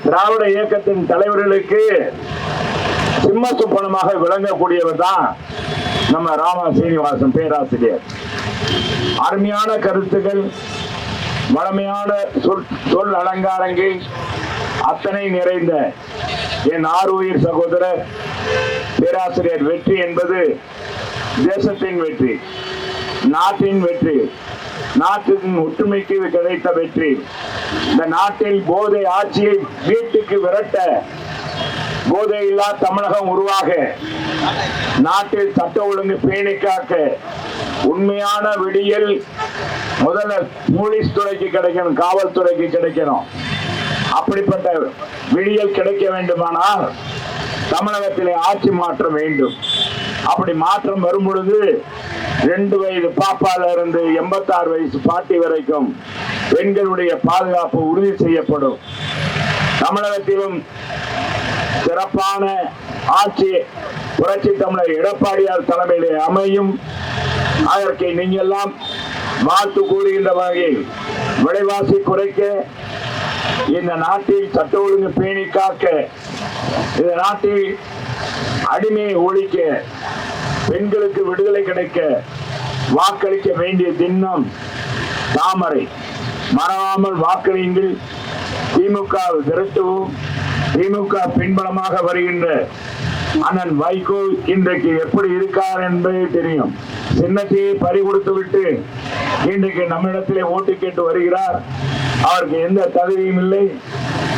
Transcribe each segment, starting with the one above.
திராவிட இயக்கத்தின் தலைவர்களுக்கு சிம்ம சொப்பனமாக விளங்கக்கூடியவர் தான் நம்ம ராமா சீனிவாசன் பேராசிரியர். அருமையான கருத்துக்கள், வளமையான சொல் அலங்காரங்கள் அத்தனை நிறைந்த என் ஆறுயிர் சகோதரர் பேராசிரியர் வெற்றி என்பது தேசத்தின் வெற்றி, நாட்டின் வெற்றி, நாட்டின் ஒற்றுமைக்கு கிடைத்த வெற்றி. இந்த நாட்டில் போதை ஆட்சியை வீட்டுக்கு விரட்ட, போதையில்லா தமிழகம் உருவாக, நாட்டில் சட்ட ஒழுங்கு பேணி காக்க, உண்மையான விடியல் முதல்ல போலீஸ் துறைக்கு கிடைக்கணும், காவல்துறைக்கு கிடைக்கணும். அப்படிப்பட்ட விடியல் கிடைக்க வேண்டுமானால் தமிழகத்திலே ஆட்சி மாற்றம் வேண்டும். அப்படி மாற்றம் வரும் பொழுது 2 வயது பாப்பால இருந்து 86 வயசு பாட்டி வரைக்கும் பெண்களுடைய பாதுகாப்பு உறுதி செய்யப்படும். தமிழகத்திலும் சிறப்பான ஆட்சி புரட்சி தமிழர் எடப்பாடியார் தலைமையிலே அமையும். அதற்கு நீங்கள் எல்லாம் வாழ்த்து கூறுகின்ற வகையில் விலைவாசி குறைக்க, இந்த நாட்டில் சட்ட ஒழுங்கு பேணி காக்க, இந்த நாட்டில் அடிமையை ஒழிக்க, பெண்களுக்கு விடுதலை கிடைக்க வாக்களிக்க வேண்டிய தினம் தாமரை. மறவாமல் வாக்களியுங்கள். திமுக விரட்டுவோம். திமுக பின்பலமாக வருகின்ற அண்ணன் வைகோ இன்றைக்கு எப்படி இருக்கார் என்பதை தெரியும். சின்னத்தையை பறிகொடுத்து விட்டு இன்றைக்கு நம்மிடத்திலே ஓட்டு கேட்டு வருகிறார். அவருக்கு எந்த தகுதியும் இல்லை.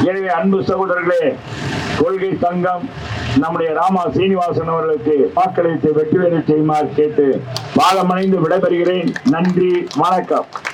எனவே அன்பு சகோதரர்களே, கொள்கை சங்கம் நம்முடைய ராமா சீனிவாசன் அவர்களுக்கு வாக்களித்து வெற்றி பெற செய்யுமாறு கேட்டு பாலமடைந்து விடைபெறுகிறேன். நன்றி, வணக்கம்.